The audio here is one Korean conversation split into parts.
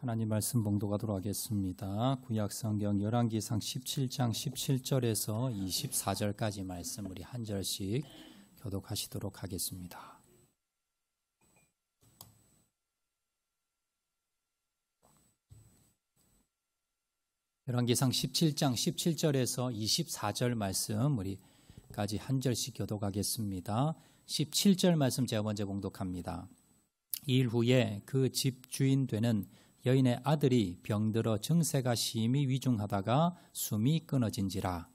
하나님 말씀 봉독하도록 하겠습니다. 구약성경 열왕기상 17장 17절에서 24절까지 말씀 우리 한 절씩 교독하시도록 하겠습니다. 열왕기상 17장 17절에서 24절 말씀 우리까지 한 절씩 교독하겠습니다. 17절 말씀 제가 먼저 봉독합니다. 이 일 후에 그 집 주인 되는 여인의 아들이 병들어 증세가 심히 위중하다가 숨이 끊어진지라.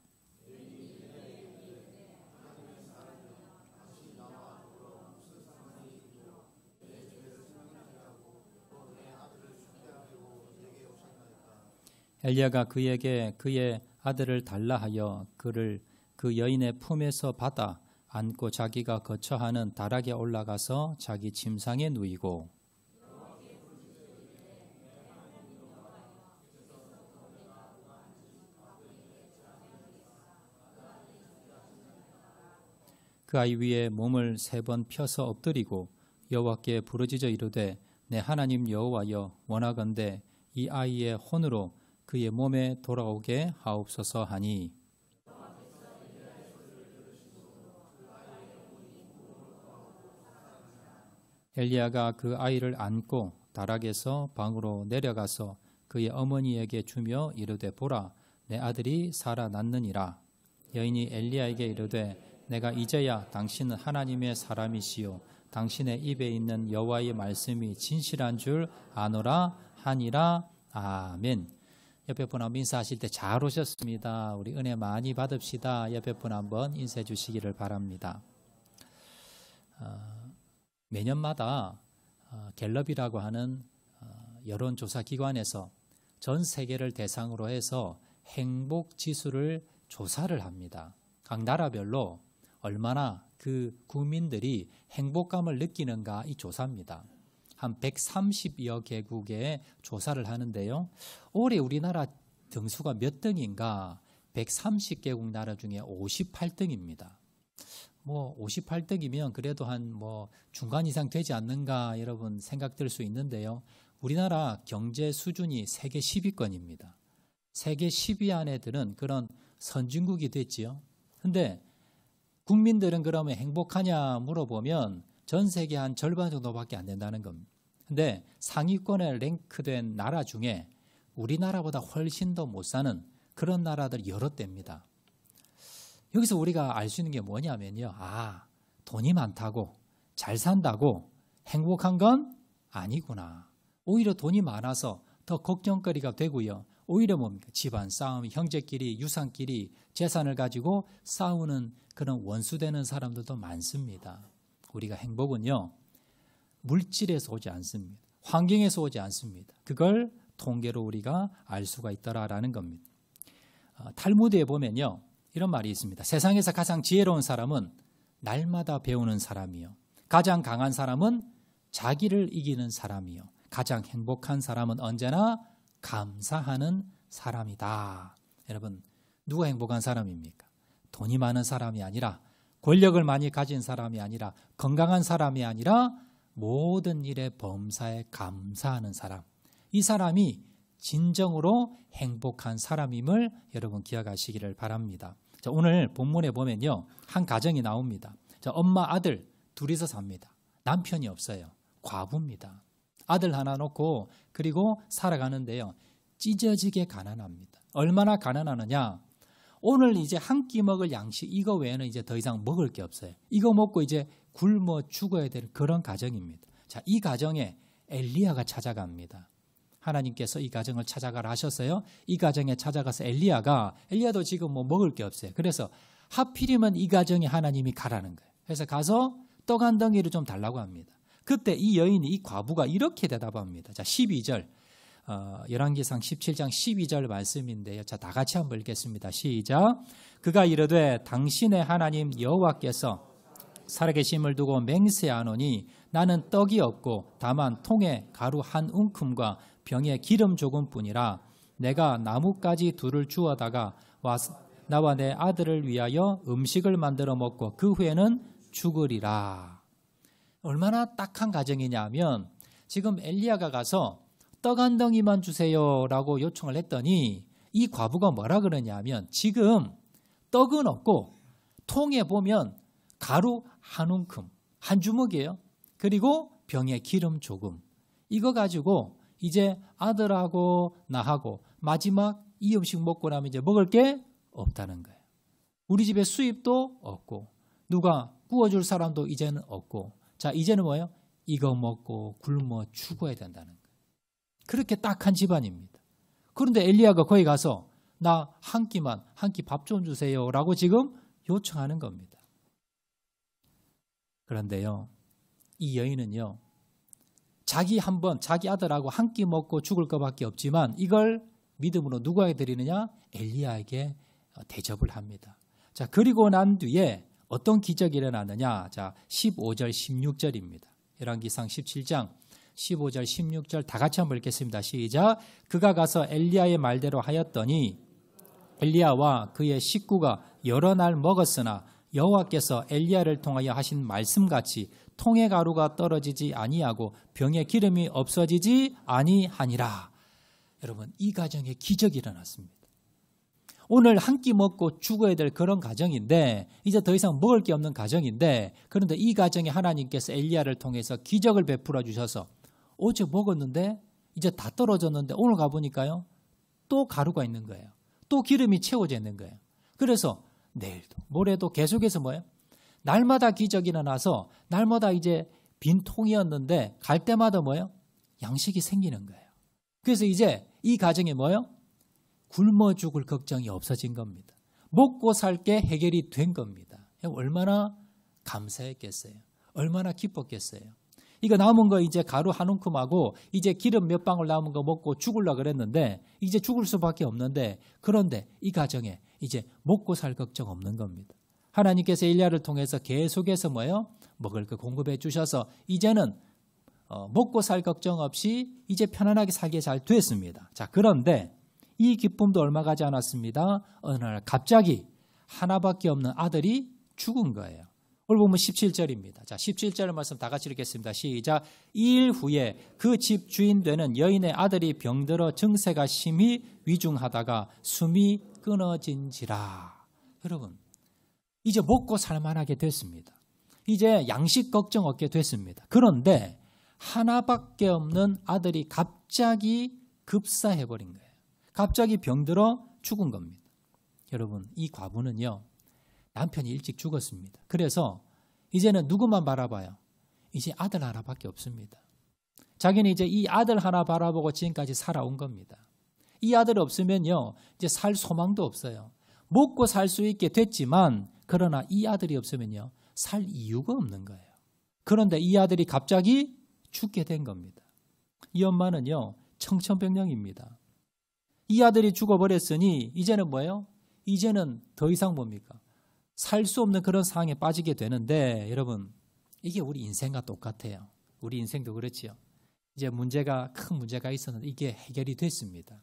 엘리야가 그에게 그의 아들을 달라 하여 그를 그 여인의 품에서 받아 안고 자기가 거처하는 다락에 올라가서 자기 침상에 누이고 그 아이 위에 몸을 3번 펴서 엎드리고 여호와께 부르짖어 이르되 내 하나님 여호와여 원하건대 이 아이의 혼으로 그의 몸에 돌아오게 하옵소서 하니 엘리야가 그 아이를 안고 다락에서 방으로 내려가서 그의 어머니에게 주며 이르되 보라 내 아들이 살아났느니라. 여인이 엘리야에게 이르되 내가 이제야 당신은 하나님의 사람이시요 당신의 입에 있는 여호와의 말씀이 진실한 줄 아노라 하니라. 아멘. 옆에 분 한번 인사하실 때 잘 오셨습니다. 우리 은혜 많이 받읍시다. 옆에 분 한번 인사해 주시기를 바랍니다. 매년마다 갤럽이라고 하는 여론조사 기관에서 전 세계를 대상으로 해서 행복 지수를 조사를 합니다. 각 나라별로 얼마나 그 국민들이 행복감을 느끼는가 이 조사입니다. 한 130여 개국에 조사를 하는데요. 올해 우리나라 등수가 몇 등인가? 130개국 나라 중에 58등입니다. 58등이면 그래도 한 중간 이상 되지 않는가 여러분 생각될 수 있는데요. 우리나라 경제 수준이 세계 10위권입니다. 세계 10위 안에 드는 그런 선진국이 됐지요. 근데 국민들은 그러면 행복하냐 물어보면 전 세계 한 절반 정도밖에 안 된다는 겁니다. 근데 상위권에 랭크된 나라 중에 우리나라보다 훨씬 더 못 사는 그런 나라들 여러 대입니다. 여기서 우리가 알 수 있는 게 뭐냐면요. 돈이 많다고 잘 산다고 행복한 건 아니구나. 오히려 돈이 많아서 더 걱정거리가 되고요. 오히려 뭡니까? 집안 싸움, 형제끼리, 유산끼리 재산을 가지고 싸우는 그런 원수되는 사람들도 많습니다. 우리가 행복은요. 물질에서 오지 않습니다. 환경에서 오지 않습니다. 그걸 통계로 우리가 알 수가 있더라라는 겁니다. 탈무드에 보면요. 이런 말이 있습니다. 세상에서 가장 지혜로운 사람은 날마다 배우는 사람이요. 가장 강한 사람은 자기를 이기는 사람이요. 가장 행복한 사람은 언제나 감사하는 사람이다. 여러분, 누가 행복한 사람입니까? 돈이 많은 사람이 아니라 권력을 많이 가진 사람이 아니라 건강한 사람이 아니라 모든 일에 범사에 감사하는 사람. 이 사람이 진정으로 행복한 사람임을 여러분 기억하시기를 바랍니다. 자, 오늘 본문에 보면요. 한 가정이 나옵니다. 자, 엄마, 아들 둘이서 삽니다. 남편이 없어요. 과부입니다. 아들 하나 놓고 그리고 살아가는데요. 찢어지게 가난합니다. 얼마나 가난하느냐. 오늘 이제 한 끼 먹을 양식 이거 외에는 이제 더 이상 먹을 게 없어요. 이거 먹고 이제 굶어 죽어야 될 그런 가정입니다. 자, 이 가정에 엘리야가 찾아갑니다. 하나님께서 이 가정을 찾아가라 하셨어요. 이 가정에 찾아가서 엘리야도 지금 먹을 게 없어요. 그래서 하필이면 이 가정에 하나님이 가라는 거예요. 그래서 가서 떡 한 덩이를 좀 달라고 합니다. 그때 이 여인이 이 과부가 이렇게 대답합니다. 자, 12절. 열왕기상 17장 12절 말씀인데요. 자, 다 같이 한번 읽겠습니다. 시작. 그가 이르되 당신의 하나님 여호와께서 살아계심을 두고 맹세하노니 나는 떡이 없고 다만 통에 가루 한 움큼과 병에 기름 조금뿐이라. 내가 나뭇가지 둘을 주워다가 나와 내 아들을 위하여 음식을 만들어 먹고 그 후에는 죽으리라. 얼마나 딱한 가정이냐면 지금 엘리야가 가서 떡 한 덩이만 주세요라고 요청을 했더니 이 과부가 뭐라 그러냐면 지금 떡은 없고 통에 보면 가루 한 움큼, 한 주먹이에요. 그리고 병에 기름 조금. 이거 가지고 이제 아들하고 나하고 마지막 이 음식 먹고 나면 이제 먹을 게 없다는 거예요. 우리 집에 수입도 없고 누가 구워줄 사람도 이제는 없고 자 이제는 뭐예요? 이거 먹고 굶어 죽어야 된다는 거예요. 그렇게 딱한 집안입니다. 그런데 엘리야가 거기 가서 나 한 끼 밥 좀 주세요 라고 지금 요청하는 겁니다. 그런데요 이 여인은요 자기 아들하고 한 끼 먹고 죽을 것밖에 없지만 이걸 믿음으로 누구에게 드리느냐? 엘리야에게 대접을 합니다. 자 그리고 난 뒤에 어떤 기적이 일어나느냐? 자 15절 16절입니다. 열왕기상 17장 15절 16절 다 같이 한번 읽겠습니다. 시작. 그가 가서 엘리야의 말대로 하였더니 엘리야와 그의 식구가 여러 날 먹었으나 여호와께서 엘리야를 통하여 하신 말씀같이 통의 가루가 떨어지지 아니하고 병에 기름이 없어지지 아니하니라. 여러분 이 가정에 기적이 일어났습니다. 오늘 한 끼 먹고 죽어야 될 그런 가정인데 이제 더 이상 먹을 게 없는 가정인데 그런데 이 가정에 하나님께서 엘리야를 통해서 기적을 베풀어 주셔서 어제 먹었는데 이제 다 떨어졌는데 오늘 가보니까요 또 가루가 있는 거예요. 또 기름이 채워져 있는 거예요. 그래서 내일도 모레도 계속해서 뭐예요? 날마다 기적이 일어나서 날마다 이제 빈 통이었는데 갈 때마다 뭐예요? 양식이 생기는 거예요. 그래서 이제 이 가정에 뭐예요? 굶어 죽을 걱정이 없어진 겁니다. 먹고 살 게 해결이 된 겁니다. 얼마나 감사했겠어요. 얼마나 기뻤겠어요. 이거 남은 거 이제 가루 한 움큼하고 이제 기름 몇 방울 남은 거 먹고 죽으려고 그랬는데 이제 죽을 수밖에 없는데 그런데 이 가정에 이제 먹고 살 걱정 없는 겁니다. 하나님께서 엘리야를 통해서 계속해서 뭐예요? 먹을 거 공급해 주셔서 이제는 먹고 살 걱정 없이 이제 편안하게 살게 잘 됐습니다. 자, 그런데 이 기쁨도 얼마 가지 않았습니다. 어느 날 갑자기 하나밖에 없는 아들이 죽은 거예요. 오늘 보면 17절입니다. 자, 17절 말씀 다 같이 읽겠습니다. 시작. 2일 후에 그 집 주인 되는 여인의 아들이 병들어 증세가 심히 위중하다가 숨이 끊어진지라. 여러분, 이제 먹고 살만하게 됐습니다. 이제 양식 걱정 없게 됐습니다. 그런데 하나밖에 없는 아들이 갑자기 급사해버린 거예요. 갑자기 병들어 죽은 겁니다. 여러분, 이 과부는요. 남편이 일찍 죽었습니다. 그래서 이제는 누구만 바라봐요? 이제 아들 하나밖에 없습니다. 자기는 이제 이 아들 하나 바라보고 지금까지 살아온 겁니다. 이 아들 없으면요. 이제 살 소망도 없어요. 먹고 살 수 있게 됐지만 그러나 이 아들이 없으면요. 살 이유가 없는 거예요. 그런데 이 아들이 갑자기 죽게 된 겁니다. 이 엄마는요. 청천벽력입니다. 이 아들이 죽어버렸으니 이제는 뭐예요? 이제는 더 이상 뭡니까? 살 수 없는 그런 상황에 빠지게 되는데 여러분 이게 우리 인생과 똑같아요. 우리 인생도 그렇지요. 이제 큰 문제가 있었는데 이게 해결이 됐습니다.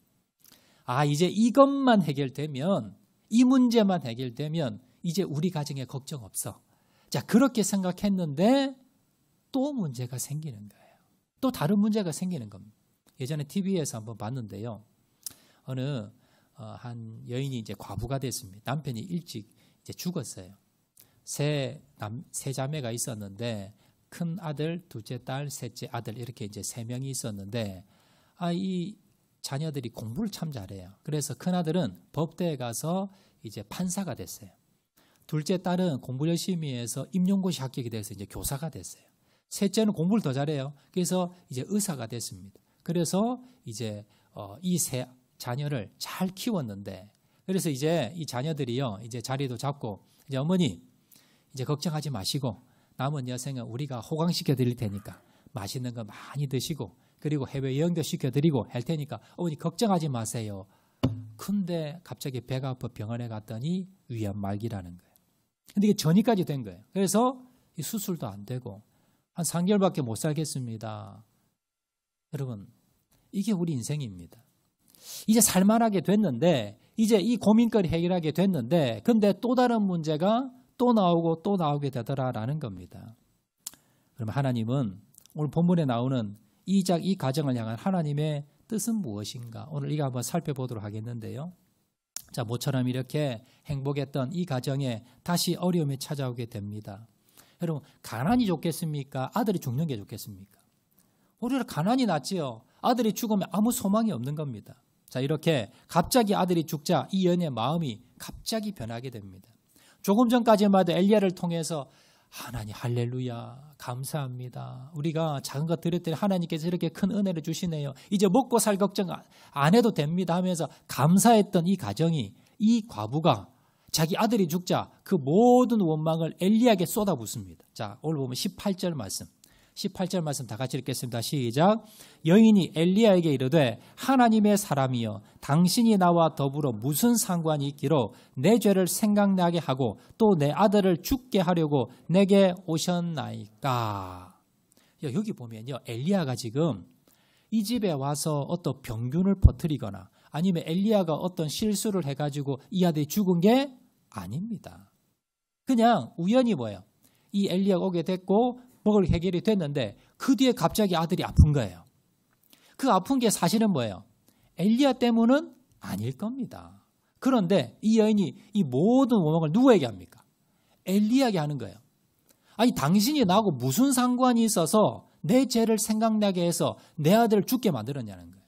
아 이제 이것만 해결되면 이 문제만 해결되면 이제 우리 가정에 걱정 없어. 자 그렇게 생각했는데 또 문제가 생기는 거예요. 또 다른 문제가 생기는 겁니다. 예전에 TV에서 한번 봤는데요. 어느 한 여인이 이제 과부가 됐습니다. 남편이 일찍 이제 죽었어요. 세 자매가 있었는데 큰 아들, 둘째 딸, 셋째 아들 이렇게 이제 3명이 있었는데 이 자녀들이 공부를 참 잘해요. 그래서 큰 아들은 법대에 가서 이제 판사가 됐어요. 둘째 딸은 공부 열심히 해서 임용고시 합격이 돼서 이제 교사가 됐어요. 셋째는 공부를 더 잘해요. 그래서 이제 의사가 됐습니다. 그래서 이제 이 세 자녀를 잘 키웠는데 그래서 이제 이 자녀들이요 이제 자리도 잡고 이제 어머니 이제 걱정하지 마시고 남은 여생은 우리가 호강시켜 드릴 테니까 맛있는 거 많이 드시고 그리고 해외 여행도 시켜드리고 할 테니까 어머니 걱정하지 마세요. 근데 갑자기 배가 아파 병원에 갔더니 위암 말기라는 거예요. 근데 이게 전이까지 된 거예요. 그래서 이 수술도 안 되고 한 3개월밖에 못 살겠습니다. 여러분 이게 우리 인생입니다. 이제 살만하게 됐는데 이제 이 고민거리 해결하게 됐는데 근데 또 다른 문제가 또 나오고 또 나오게 되더라라는 겁니다. 그럼 하나님은 오늘 본문에 나오는 이 가정을 향한 하나님의 뜻은 무엇인가? 오늘 이거 한번 살펴보도록 하겠는데요. 자, 모처럼 이렇게 행복했던 이 가정에 다시 어려움이 찾아오게 됩니다. 여러분, 가난이 좋겠습니까? 아들이 죽는 게 좋겠습니까? 오히려 가난이 낫지요. 아들이 죽으면 아무 소망이 없는 겁니다. 자, 이렇게 갑자기 아들이 죽자 이 여인의 마음이 갑자기 변하게 됩니다. 조금 전까지만 해도 엘리야를 통해서 하나님 할렐루야 감사합니다. 우리가 작은 것 드렸더니 하나님께서 이렇게 큰 은혜를 주시네요. 이제 먹고 살 걱정 안 해도 됩니다 하면서 감사했던 이 가정이, 이 과부가 자기 아들이 죽자 그 모든 원망을 엘리야에게 쏟아붓습니다. 자, 오늘 보면 18절 말씀. 18절 말씀 다 같이 읽겠습니다. 시작. 여인이 엘리야에게 이르되 하나님의 사람이여 당신이 나와 더불어 무슨 상관이 있기로 내 죄를 생각나게 하고 또 내 아들을 죽게 하려고 내게 오셨나이까. 여기 보면요, 엘리야가 지금 이 집에 와서 어떤 병균을 퍼뜨리거나 아니면 엘리야가 어떤 실수를 해가지고 이 아들이 죽은 게 아닙니다. 그냥 우연히 뭐예요? 이 엘리야가 오게 됐고 먹을 해결이 됐는데 그 뒤에 갑자기 아들이 아픈 거예요. 그 아픈 게 사실은 뭐예요? 엘리야 때문은 아닐 겁니다. 그런데 이 여인이 이 모든 원망을 누구에게 합니까? 엘리야에게 하는 거예요. 아니, 당신이 나하고 무슨 상관이 있어서 내 죄를 생각나게 해서 내 아들을 죽게 만들었냐는 거예요.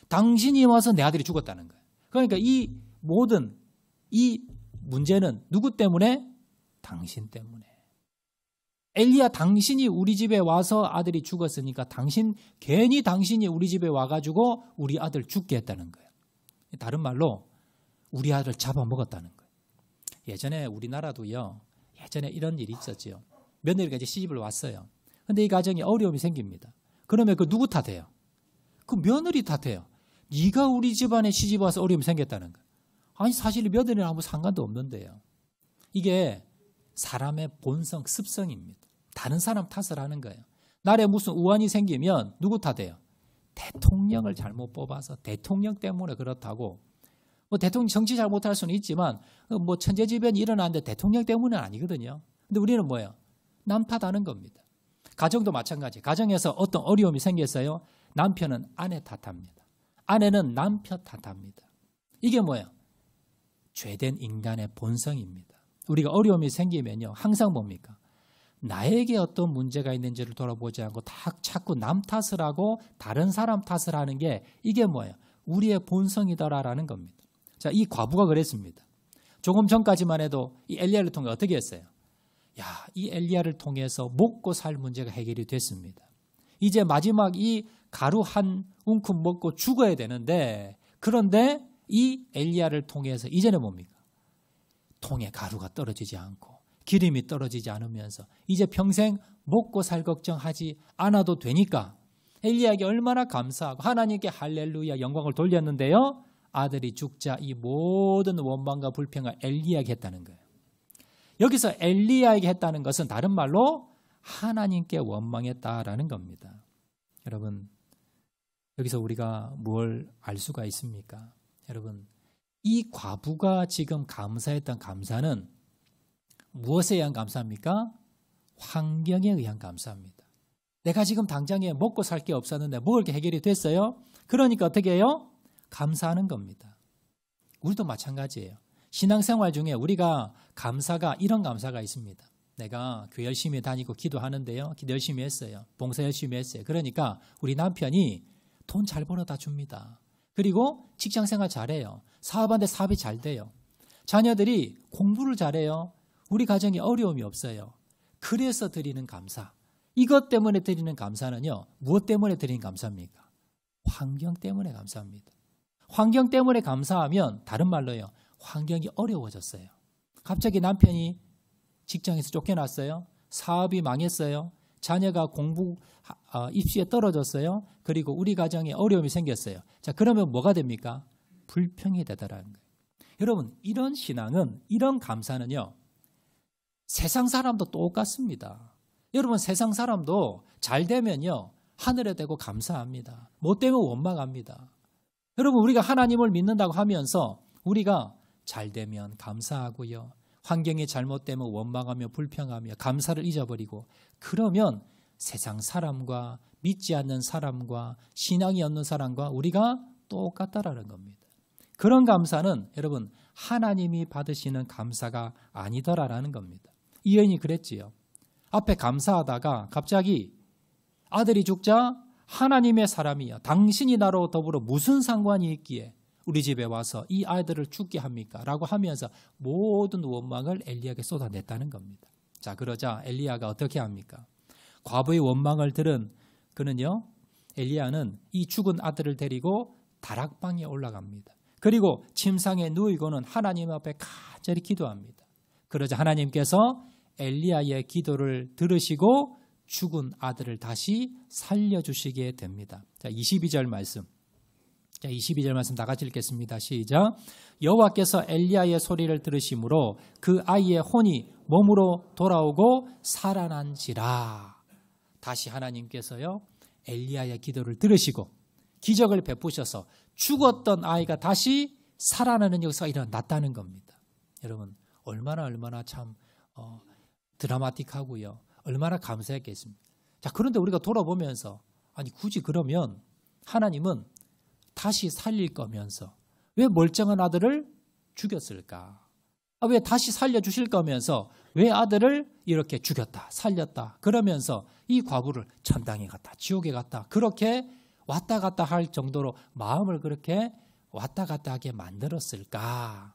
당신이 와서 내 아들이 죽었다는 거예요. 그러니까 이 모든 이 문제는 누구 때문에? 당신 때문에. 엘리야, 당신이 우리 집에 와서 아들이 죽었으니까 괜히 당신이 우리 집에 와가지고 우리 아들 죽게 했다는 거예요. 다른 말로 우리 아들 잡아먹었다는 거예요. 예전에 우리나라도요, 예전에 이런 일이 있었죠. 며느리가 이제 시집을 왔어요. 근데 이 가정에 어려움이 생깁니다. 그러면 그 누구 탓해요? 그 며느리 탓해요. 네가 우리 집안에 시집 와서 어려움이 생겼다는 거예요. 아니, 사실 며느리랑 아무 상관도 없는데요. 이게 사람의 본성, 습성입니다. 다른 사람 탓을 하는 거예요. 나라에 무슨 우환이 생기면 누구 탓해요? 대통령을 잘못 뽑아서 대통령 때문에 그렇다고. 뭐 대통령 정치 잘못할 수는 있지만 뭐 천재지변이 일어나는데 대통령 때문은 아니거든요. 근데 우리는 뭐예요? 남 탓하는 겁니다. 가정도 마찬가지. 가정에서 어떤 어려움이 생겼어요. 남편은 아내 탓합니다. 아내는 남편 탓합니다. 이게 뭐예요? 죄된 인간의 본성입니다. 우리가 어려움이 생기면요, 항상 뭡니까? 나에게 어떤 문제가 있는지를 돌아보지 않고 자꾸 남 탓을 하고 다른 사람 탓을 하는 게 이게 뭐예요? 우리의 본성이더라라는 겁니다. 자, 이 과부가 그랬습니다. 조금 전까지만 해도 이 엘리야를 통해 어떻게 했어요? 야, 이 엘리야를 통해서 먹고 살 문제가 해결이 됐습니다. 이제 마지막 이 가루 한 움큼 먹고 죽어야 되는데, 그런데 이 엘리야를 통해서 이제는 뭡니까? 통에 가루가 떨어지지 않고 기름이 떨어지지 않으면서 이제 평생 먹고 살 걱정하지 않아도 되니까 엘리야에게 얼마나 감사하고 하나님께 할렐루야 영광을 돌렸는데요. 아들이 죽자 이 모든 원망과 불평을 엘리야에게 했다는 거예요. 여기서 엘리야에게 했다는 것은 다른 말로 하나님께 원망했다라는 겁니다. 여러분, 여기서 우리가 뭘 알 수가 있습니까? 여러분, 이 과부가 지금 감사했던 감사는 무엇에 의한 감사입니까? 환경에 의한 감사입니다. 내가 지금 당장에 먹고 살 게 없었는데 먹을 게 해결이 됐어요. 그러니까 어떻게 해요? 감사하는 겁니다. 우리도 마찬가지예요. 신앙생활 중에 우리가 감사가 이런 감사가 있습니다. 내가 교회 열심히 다니고 기도하는데요. 기도 열심히 했어요. 봉사 열심히 했어요. 그러니까 우리 남편이 돈 잘 벌어다 줍니다. 그리고 직장생활 잘해요. 사업하는데 사업이 잘 돼요. 자녀들이 공부를 잘해요. 우리 가정에 어려움이 없어요. 그래서 드리는 감사. 이것 때문에 드리는 감사는요. 무엇 때문에 드리는 감사입니까? 환경 때문에 감사합니다. 환경 때문에 감사하면 다른 말로요. 환경이 어려워졌어요. 갑자기 남편이 직장에서 쫓겨났어요. 사업이 망했어요. 자녀가 공부 입시에 떨어졌어요. 그리고 우리 가정에 어려움이 생겼어요. 자, 그러면 뭐가 됩니까? 불평이 되더라는 거예요. 여러분, 이런 신앙은, 이런 감사는요. 세상 사람도 똑같습니다. 여러분, 세상 사람도 잘 되면요. 하늘에 대고 감사합니다. 못 되면 원망합니다. 여러분, 우리가 하나님을 믿는다고 하면서 우리가 잘 되면 감사하고요. 환경이 잘못되면 원망하며 불평하며 감사를 잊어버리고 그러면 세상 사람과 믿지 않는 사람과 신앙이 없는 사람과 우리가 똑같다라는 겁니다. 그런 감사는 여러분 하나님이 받으시는 감사가 아니더라라는 겁니다. 이 여인이 그랬지요. 앞에 감사하다가 갑자기 아들이 죽자 하나님의 사람이여 당신이 나로 더불어 무슨 상관이 있기에 우리 집에 와서 이 아이들을 죽게 합니까? 라고 하면서 모든 원망을 엘리야에게 쏟아냈다는 겁니다. 자, 그러자 엘리야가 어떻게 합니까? 과부의 원망을 들은 그는요, 엘리야는 이 죽은 아들을 데리고 다락방에 올라갑니다. 그리고 침상에 누이고는 하나님 앞에 간절히 기도합니다. 그러자 하나님께서 엘리야의 기도를 들으시고 죽은 아들을 다시 살려주시게 됩니다. 자, 22절 말씀. 자, 22절 말씀 다 같이 읽겠습니다. 시작. 여호와께서 엘리야의 소리를 들으심으로 그 아이의 혼이 몸으로 돌아오고 살아난지라. 다시 하나님께서요, 엘리야의 기도를 들으시고 기적을 베푸셔서 죽었던 아이가 다시 살아나는 역사가 일어났다는 겁니다. 여러분, 얼마나 참 드라마틱하고요. 얼마나 감사했겠습니까? 자, 그런데 우리가 돌아보면서 아니 굳이 그러면 하나님은 다시 살릴 거면서 왜 멀쩡한 아들을 죽였을까? 왜 다시 살려주실 거면서 왜 아들을 이렇게 죽였다, 살렸다 그러면서 이 과부를 천당에 갔다, 지옥에 갔다 그렇게 왔다 갔다 할 정도로 마음을 그렇게 왔다 갔다 하게 만들었을까?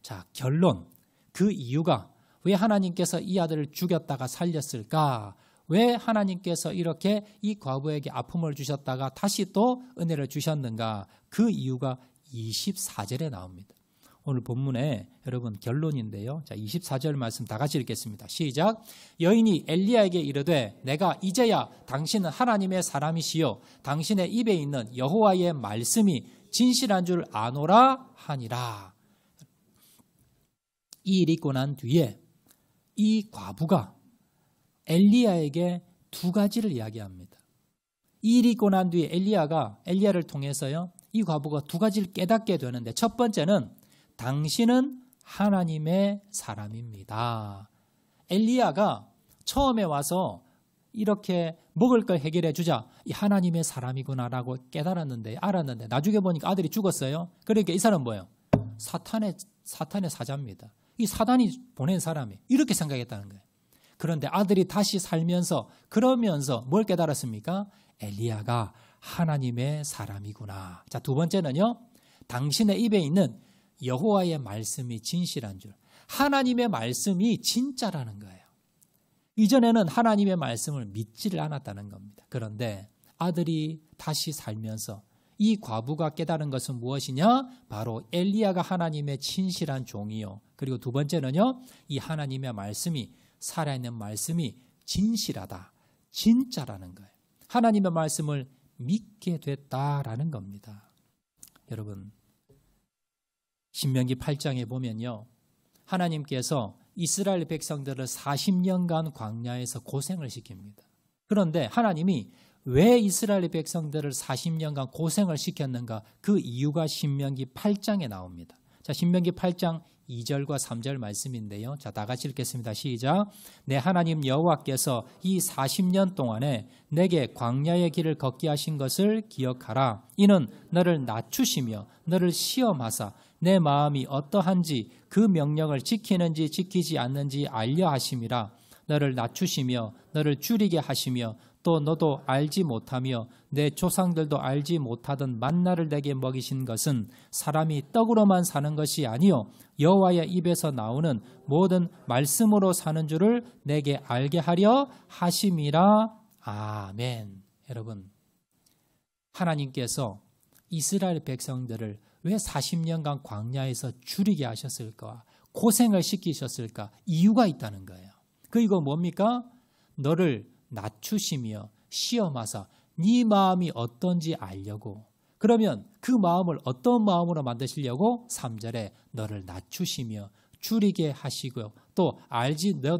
자, 결론. 그 이유가 왜 하나님께서 이 아들을 죽였다가 살렸을까? 왜 하나님께서 이렇게 이 과부에게 아픔을 주셨다가 다시 또 은혜를 주셨는가? 그 이유가 24절에 나옵니다. 오늘 본문에 여러분 결론인데요. 자, 24절 말씀 다 같이 읽겠습니다. 시작. 여인이 엘리야에게 이르되 내가 이제야 당신은 하나님의 사람이시요 당신의 입에 있는 여호와의 말씀이 진실한 줄 아노라 하니라. 이 일이 있고 난 뒤에 이 과부가 엘리야에게 두 가지를 이야기합니다. 이 일이 있고 난 뒤에 엘리야를 통해서요, 이 과부가 두 가지를 깨닫게 되는데 첫 번째는 당신은 하나님의 사람입니다. 엘리야가 처음에 와서 이렇게 먹을 걸 해결해 주자 이 하나님의 사람이구나라고 알았는데 나중에 보니까 아들이 죽었어요. 그러니까 이 사람은 뭐예요? 사탄의 사자입니다. 이 사단이 보낸 사람이 이렇게 생각했다는 거예요. 그런데 아들이 다시 살면서 그러면서 뭘 깨달았습니까? 엘리야가 하나님의 사람이구나. 자, 두 번째는요. 당신의 입에 있는 여호와의 말씀이 진실한 줄. 하나님의 말씀이 진짜라는 거예요. 이전에는 하나님의 말씀을 믿지를 않았다는 겁니다. 그런데 아들이 다시 살면서 이 과부가 깨달은 것은 무엇이냐? 바로 엘리야가 하나님의 진실한 종이요. 그리고 두 번째는요. 이 하나님의 말씀이 살아있는 말씀이 진실하다. 진짜라는 거예요. 하나님의 말씀을 믿게 됐다라는 겁니다. 여러분, 신명기 8장에 보면요. 하나님께서 이스라엘 백성들을 40년간 광야에서 고생을 시킵니다. 그런데 하나님이 왜 이스라엘 백성들을 40년간 고생을 시켰는가? 그 이유가 신명기 8장에 나옵니다. 자, 신명기 8장 2절과 3절 말씀인데요. 자, 다 같이 읽겠습니다. 시작. 내 하나님 여호와께서 이 40년 동안에 내게 광야의 길을 걷게 하신 것을 기억하라. 이는 너를 낮추시며 너를 시험하사 내 마음이 어떠한지 그 명령을 지키는지 지키지 않는지 알려 하심이라. 너를 낮추시며 너를 줄이게 하시며 또 너도 알지 못하며 내 조상들도 알지 못하던 만나를 내게 먹이신 것은 사람이 떡으로만 사는 것이 아니요 여호와의 입에서 나오는 모든 말씀으로 사는 줄을 내게 알게 하려 하심이라. 아멘. 여러분, 하나님께서 이스라엘 백성들을 왜 40년간 광야에서 줄이게 하셨을까? 고생을 시키셨을까? 이유가 있다는 거예요. 그리고 뭡니까? 너를 낮추시며 시험하사 네 마음이 어떤지 알려고. 그러면 그 마음을 어떤 마음으로 만드시려고? 3절에 너를 낮추시며 줄이게 하시고요. 또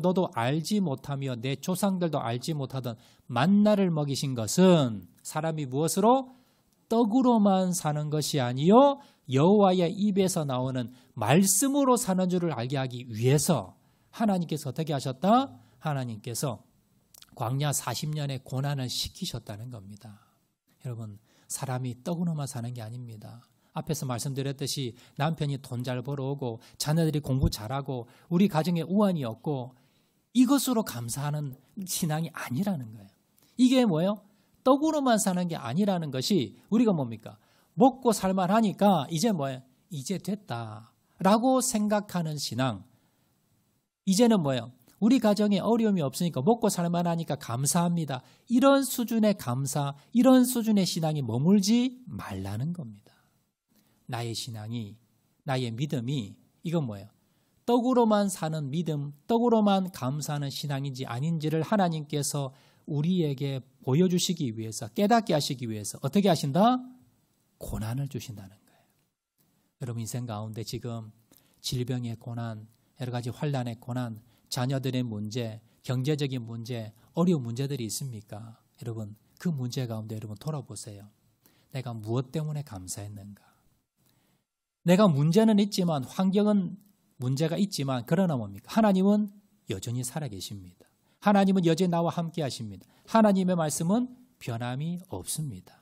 너도 알지 못하며 내 조상들도 알지 못하던 만나를 먹이신 것은 사람이 무엇으로? 떡으로만 사는 것이 아니요 여호와의 입에서 나오는 말씀으로 사는 줄을 알게 하기 위해서 하나님께서 어떻게 하셨다? 하나님께서 광야 40년의 고난을 시키셨다는 겁니다. 여러분, 사람이 떡으로만 사는 게 아닙니다. 앞에서 말씀드렸듯이 남편이 돈 잘 벌어오고 자녀들이 공부 잘하고 우리 가정에 우환이 없고 이것으로 감사하는 신앙이 아니라는 거예요. 이게 뭐예요? 떡으로만 사는 게 아니라는 것이 우리가 뭡니까? 먹고 살만하니까 이제 뭐예요? 이제 됐다라고 생각하는 신앙. 이제는 뭐예요? 우리 가정에 어려움이 없으니까 먹고 살만하니까 감사합니다. 이런 수준의 감사, 이런 수준의 신앙이 머물지 말라는 겁니다. 나의 신앙이, 나의 믿음이 이건 뭐예요? 떡으로만 사는 믿음, 떡으로만 감사하는 신앙인지 아닌지를 하나님께서 우리에게 보여주시기 위해서, 깨닫게 하시기 위해서 어떻게 하신다? 고난을 주신다는 거예요. 여러분 인생 가운데 지금 질병의 고난, 여러 가지 환난의 고난, 자녀들의 문제, 경제적인 문제, 어려운 문제들이 있습니까? 여러분 그 문제 가운데 여러분 돌아보세요. 내가 무엇 때문에 감사했는가? 내가 문제는 있지만 환경은 문제가 있지만 그러나 뭡니까? 하나님은 여전히 살아계십니다. 하나님은 여전히 나와 함께 하십니다. 하나님의 말씀은 변함이 없습니다.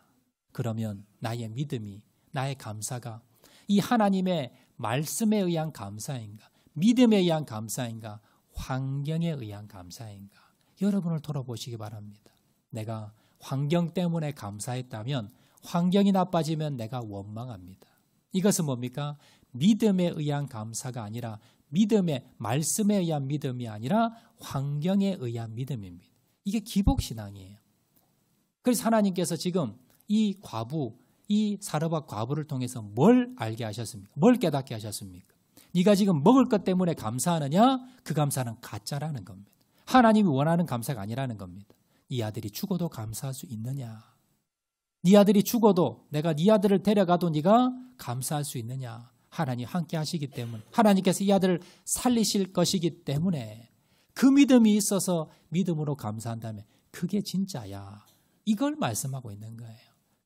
그러면 나의 믿음이, 나의 감사가 이 하나님의 말씀에 의한 감사인가? 믿음에 의한 감사인가? 환경에 의한 감사인가? 여러분을 돌아보시기 바랍니다. 내가 환경 때문에 감사했다면 환경이 나빠지면 내가 원망합니다. 이것은 뭡니까? 믿음에 의한 감사가 아니라 믿음의 말씀에 의한 믿음이 아니라 환경에 의한 믿음입니다. 이게 기복신앙이에요. 그래서 하나님께서 지금 이 과부, 이 사르밧 과부를 통해서 뭘 알게 하셨습니까? 뭘 깨닫게 하셨습니까? 네가 지금 먹을 것 때문에 감사하느냐? 그 감사는 가짜라는 겁니다. 하나님이 원하는 감사가 아니라는 겁니다. 네 아들이 죽어도 감사할 수 있느냐? 네 아들이 죽어도 내가 네 아들을 데려가도 네가 감사할 수 있느냐? 하나님 함께 하시기 때문에 하나님께서 이 아들을 살리실 것이기 때문에 그 믿음이 있어서 믿음으로 감사한다면 그게 진짜야. 이걸 말씀하고 있는 거예요.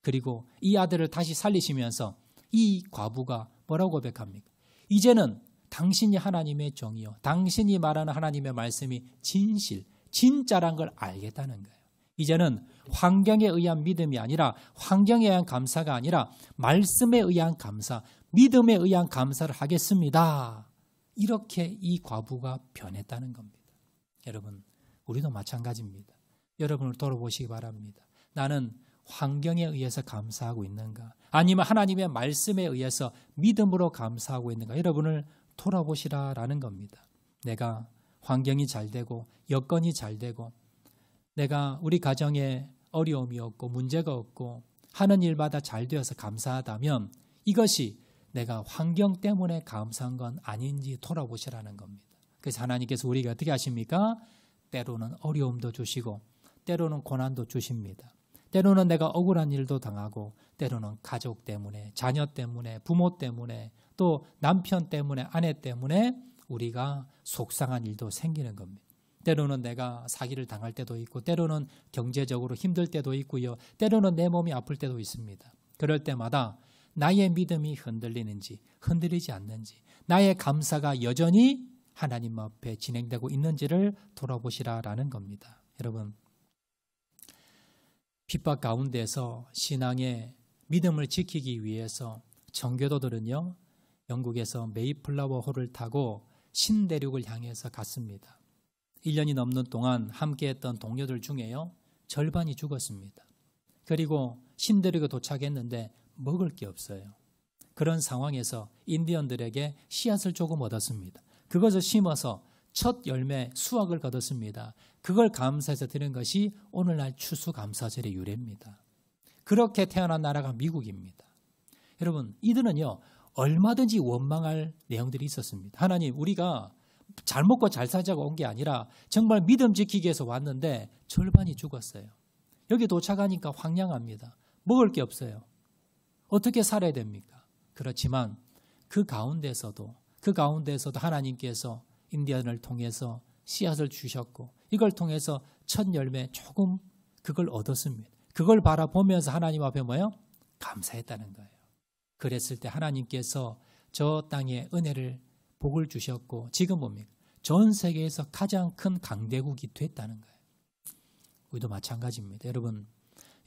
그리고 이 아들을 다시 살리시면서 이 과부가 뭐라고 고백합니까? 이제는 당신이 하나님의 종이요. 당신이 말하는 하나님의 말씀이 진실, 진짜란 걸 알겠다는 거예요. 이제는 환경에 의한 믿음이 아니라 환경에 의한 감사가 아니라 말씀에 의한 감사, 믿음에 의한 감사를 하겠습니다. 이렇게 이 과부가 변했다는 겁니다. 여러분, 우리도 마찬가지입니다. 여러분을 돌아보시기 바랍니다. 나는 환경에 의해서 감사하고 있는가? 아니면 하나님의 말씀에 의해서 믿음으로 감사하고 있는가? 여러분을 돌아보시라라는 겁니다. 내가 환경이 잘 되고 여건이 잘 되고 내가 우리 가정에 어려움이 없고 문제가 없고 하는 일마다 잘 되어서 감사하다면 이것이 내가 환경 때문에 감사한 건 아닌지 돌아보시라는 겁니다. 그래서 하나님께서 우리에게 어떻게 하십니까? 때로는 어려움도 주시고 때로는 고난도 주십니다. 때로는 내가 억울한 일도 당하고 때로는 가족 때문에, 자녀 때문에, 부모 때문에, 또 남편 때문에, 아내 때문에 우리가 속상한 일도 생기는 겁니다. 때로는 내가 사기를 당할 때도 있고 때로는 경제적으로 힘들 때도 있고요. 때로는 내 몸이 아플 때도 있습니다. 그럴 때마다 나의 믿음이 흔들리는지 흔들리지 않는지 나의 감사가 여전히 하나님 앞에 진행되고 있는지를 돌아보시라라는 겁니다. 여러분, 핍박 가운데서 신앙의 믿음을 지키기 위해서 청교도들은요, 영국에서 메이플라워 호를 타고 신대륙을 향해서 갔습니다. 1년이 넘는 동안 함께했던 동료들 중에요, 절반이 죽었습니다. 그리고 신대륙에 도착했는데 먹을 게 없어요. 그런 상황에서 인디언들에게 씨앗을 조금 얻었습니다. 그것을 심어서 첫 열매 수확을 거뒀습니다. 그걸 감사해서 드린 것이 오늘날 추수감사절의 유래입니다. 그렇게 태어난 나라가 미국입니다. 여러분, 이들은요 얼마든지 원망할 내용들이 있었습니다. 하나님, 우리가 잘 먹고 잘 살자고 온 게 아니라 정말 믿음 지키기 위해서 왔는데 절반이 죽었어요. 여기 도착하니까 황량합니다. 먹을 게 없어요. 어떻게 살아야 됩니까? 그렇지만 그 가운데서도 하나님께서 인디언을 통해서 씨앗을 주셨고 이걸 통해서 첫 열매 조금 그걸 얻었습니다. 그걸 바라보면서 하나님 앞에 뭐예요? 감사했다는 거예요. 그랬을 때 하나님께서 저 땅에 은혜를 복을 주셨고 지금 뭡니까? 전 세계에서 가장 큰 강대국이 됐다는 거예요. 우리도 마찬가지입니다.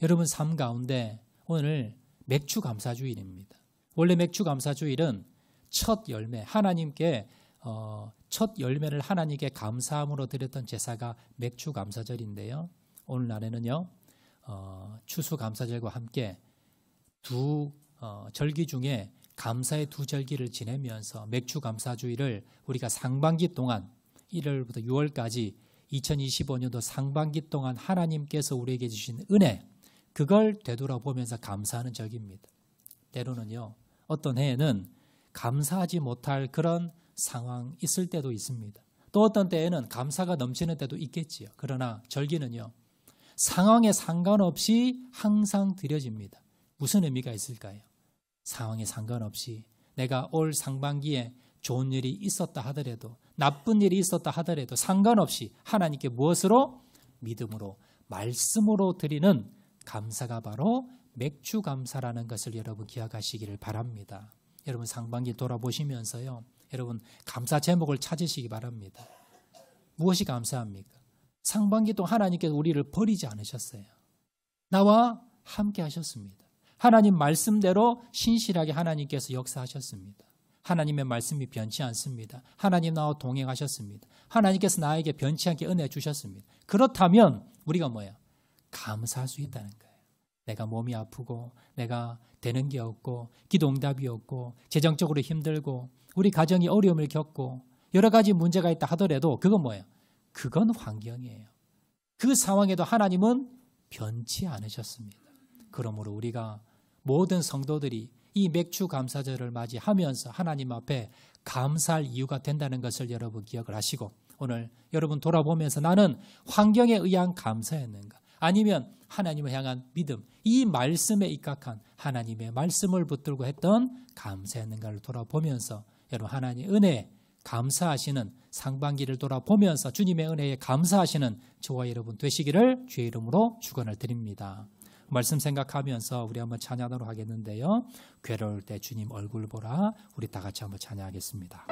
여러분 삶 가운데 오늘 맥주 감사주일입니다. 원래 맥주 감사주일은 첫 열매, 하나님께 첫 열매를 하나님께 감사함으로 드렸던 제사가 맥주 감사절인데요. 오늘날에는요, 추수감사절과 함께 두 절기 중에 감사의 두 절기를 지내면서 맥주 감사주일을 우리가 상반기 동안 1월부터 6월까지 2025년도 상반기 동안 하나님께서 우리에게 주신 은혜, 그걸 되돌아보면서 감사하는 절기입니다. 때로는요, 어떤 해에는 감사하지 못할 그런 상황 있을 때도 있습니다. 또 어떤 때에는 감사가 넘치는 때도 있겠지요. 그러나 절기는요, 상황에 상관없이 항상 드려집니다. 무슨 의미가 있을까요? 상황에 상관없이 내가 올 상반기에 좋은 일이 있었다 하더라도 나쁜 일이 있었다 하더라도 상관없이 하나님께 무엇으로? 믿음으로, 말씀으로 드리는 감사가 바로 맥주 감사라는 것을 여러분 기억하시기를 바랍니다. 여러분 상반기 돌아보시면서요, 여러분 감사 제목을 찾으시기 바랍니다. 무엇이 감사합니까? 상반기 동안 하나님께서 우리를 버리지 않으셨어요. 나와 함께 하셨습니다. 하나님 말씀대로 신실하게 하나님께서 역사하셨습니다. 하나님의 말씀이 변치 않습니다. 하나님 나와 동행하셨습니다. 하나님께서 나에게 변치 않게 은혜 주셨습니다. 그렇다면 우리가 뭐예요? 감사할 수 있다는 거예요. 내가 몸이 아프고 내가 되는 게 없고 기도 응답이 없고 재정적으로 힘들고 우리 가정이 어려움을 겪고 여러 가지 문제가 있다 하더라도 그건 뭐예요? 그건 환경이에요. 그 상황에도 하나님은 변치 않으셨습니다. 그러므로 우리가 모든 성도들이 이 맥주 감사절을 맞이하면서 하나님 앞에 감사할 이유가 된다는 것을 여러분 기억을 하시고 오늘 여러분 돌아보면서 나는 환경에 의한 감사였는가? 아니면 하나님을 향한 믿음, 이 말씀에 입각한 하나님의 말씀을 붙들고 했던 감사였는가를 돌아보면서 여러분 하나님의 은혜에 감사하시는 상반기를 돌아보면서 주님의 은혜에 감사하시는 저와 여러분 되시기를 주의 이름으로 축원을 드립니다. 말씀 생각하면서 우리 한번 찬양하도록 하겠는데요. 괴로울 때 주님 얼굴 보라, 우리 다 같이 한번 찬양하겠습니다.